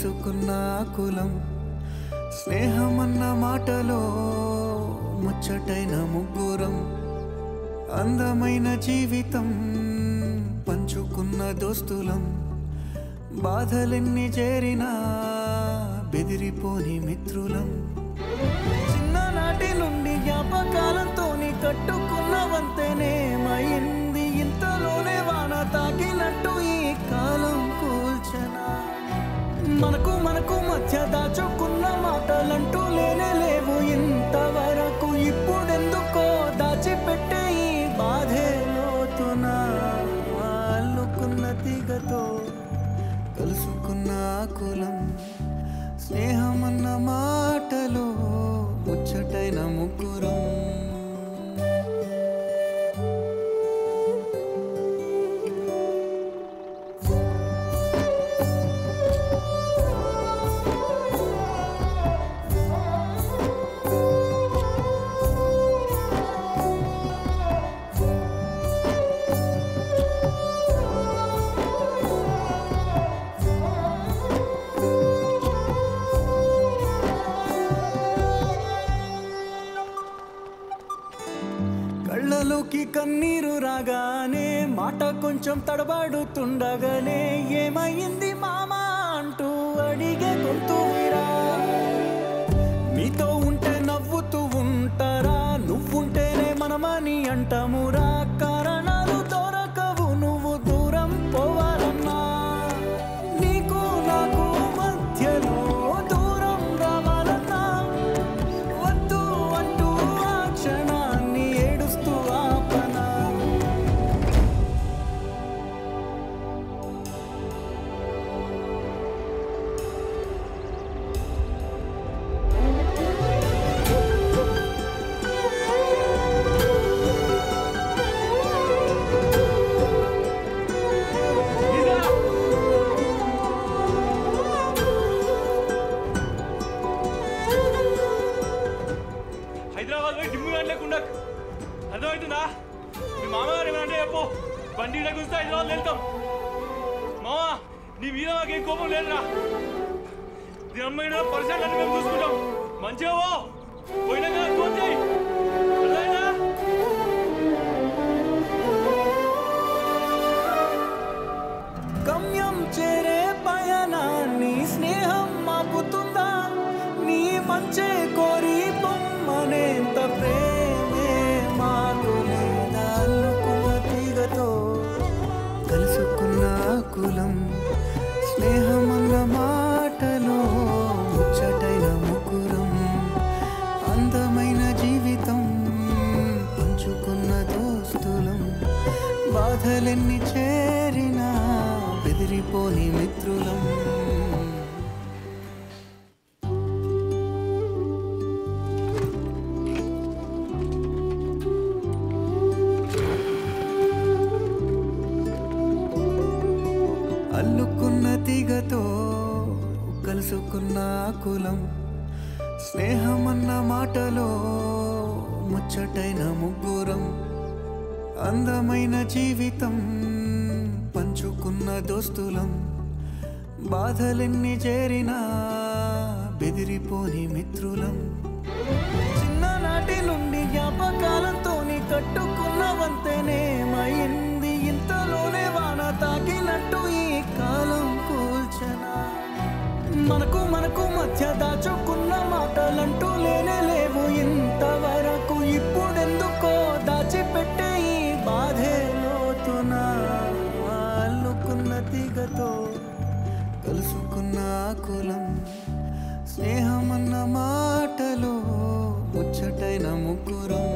కలుసుకున్న కులం స్నేహమన్న మాటలో ముచ్చటైన ముగ్గురం అందమైన జీవితం పంచుకున్న దోస్తులం బాధలెన్ని చేరినా బెదిరిపోని మిత్రులం చిన్ననాటి నుండి జ్ఞాపకాలతోని కట్టుకున్న వంతెనేమైంది ఇంతలోనే వాన తాకినట్టు ఈ కాలం కూల్చనా మనకు మధ్య దాచుకున్న మాటలంటూ లేనే లేవు ఇంతవరకు ఇప్పుడెందుకో దాచిపెట్టే ఈ బాధే లోతున అల్లుకున్న తీగతో కలుసుకున్న కులం స్నేహమన్న మాటలో ముచ్చటైన ముగ్గురం కళ్ళలోకి కన్నీరు రాగానే మాట కొంచెం తడబడుతుండగానే ఏమైంది మామా అంటూ అడిగే గొంతురా మీతో ఉంటే నవ్వుతూ ఉంటారా నువ్వుంటేనే మనమని అంటామురా కారణాలు దొరకవు నువ్వు దూరం పోవాలన్నా నీకు నాకు మధ్యలో దూరం రావాలన్నా వద్దు అంటూ ఆ క్షణాన్ని ఏడుస్తూ ఆపనా హైదరాబాద్ పోయి డిమ్ము లేకుండా అర్థమవుతుందా మీ మామగారు ఏమంటే చెప్పు బండి గురించి హైదరాబాద్ వెళ్తాం మామా నీ మీద మాకేం కోపం లేదురా దీని అమ్మాయి పరిసరాలు అన్ని మేము చూసుకుంటాం మంచిగా పోయినా కదా ఫోన్ చేయి అర్థమైందా గమ్యం చేరే పయనాన్ని స్నేహం మాపుతుందా నీ మంచే కోరి పొమ్మనేంత ప్రేమే మాకు లేదా అల్లుకున్న తీగతో కలుసుకున్న కులం స్నేహమన్న మాటలో ముచ్చటైన ముగ్గురం అందమైన జీవితం పంచుకున్న దోస్తులం బాధలెన్ని చేరినా బెదిరిపోని మిత్రులం అల్లుకున్న తీగతో కలుసుకున్న కులం స్నేహమన్న మాటలో ముచ్చటైన ముగ్గురం అందమైన జీవితం పంచుకున్న దోస్తులం బాధలెన్ని చేరినా బెదిరిపోని మిత్రులం చిన్ననాటి నుండి జ్ఞాపకాలతోని కట్టుకున్న వంతెనేమైంది ఇంతలోనే వాన తాకినట్టు ఈ కాలం కూల్చనా మనకు మధ్య దాచుకున్న మాటలంటూ లేనే లేవు ఇంతవరకు ఇప్పుడెందుకో దాచిపెట్టే ఈ బాధే లోతున అల్లుకున్న తీగతో కలుసుకున్న కులం స్నేహమన్న మాటలో ముచ్చటైన ముగ్గురం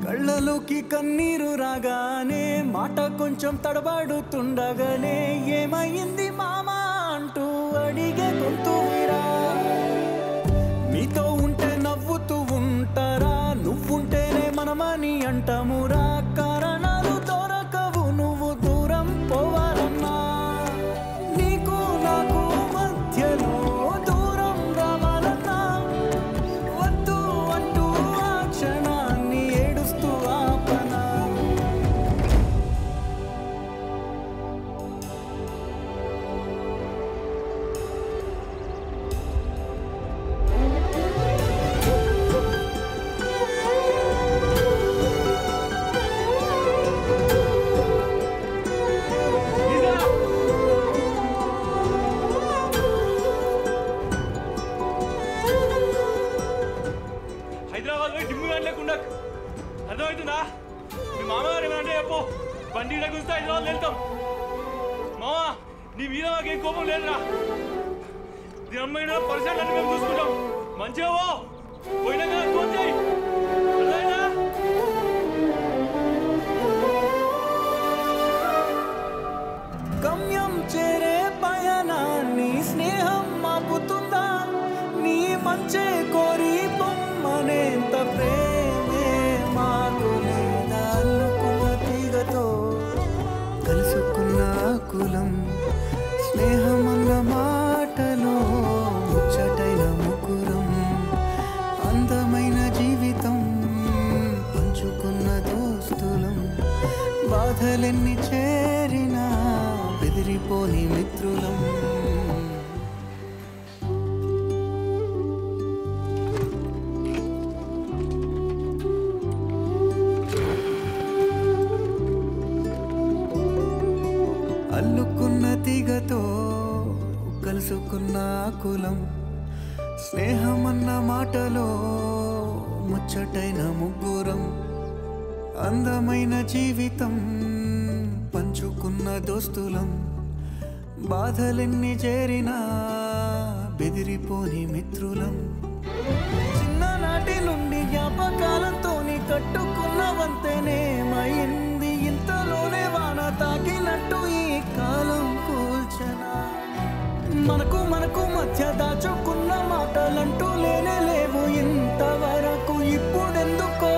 కళ్ళలోకి కన్నీరు రాగానే మాట కొంచెం తడబడుతుండగానే ఏమైంది మామా అంటూ అడిగే గొంతు మీరా నీతో ఉంటే నవ్వుతూ ఉంటారా నువ్వుంటేనే మనమని అంటామురా కారణాలు దొరకవు నువ్వు దూరం పోవాలన్నా నీకు నాకు మధ్యలో దూరం రావాలన్నా వద్దు అంటూ ఆ క్షణాన్ని ఏడుస్తూ ఆపనా హైదరాబాద్ పోయి డిమ్ము కానీ లేకుండా అర్థమవుతుందా మీ మామగారు ఏమంటే చెప్పు బండి గురిస్తే హైదరాబాద్ వెళ్తాం మామా నీ మీద మాకేం కోపం లేదురా దీని అమ్మాయిన పరిసరాలు అన్ని మేము చూసుకుంటాం మంచిగా పోయినా కదా ఫోన్ చేయి అర్థమైందా గమ్యం చేరే పయనాన్ని స్నేహం మాపుతుందా నీ మంచే కోరి పొమ్మనేంత ప్రేమే మాకు లేదా అల్లుకున్న తీగతో కలుసుకున్న కులం స్నేహమన్న మాటలో ముచ్చటైన ముగ్గురం అందమైన జీవితం పంచుకున్న దోస్తులం బాధలెన్ని చేరినా బెదిరిపోని మిత్రులం అల్లుకున్న తీగతో కలుసుకున్న కులం స్నేహమన్న మాటలో ముచ్చటైన ముగ్గురం అందమైన జీవితం పంచుకున్న దోస్తులం బాధలెన్ని చేరినా బెదిరిపోని మిత్రులం చిన్ననాటి నుండి జ్ఞాపకాలతోని కట్టుకున్న వంతెనేమైంది ఇంతలోనే వాన తాకినట్టు ఈ కాలం కూల్చనా మనకు మధ్య దాచుకున్న మాటలంటూ లేనే లేవు ఇంతవరకు ఇప్పుడెందుకో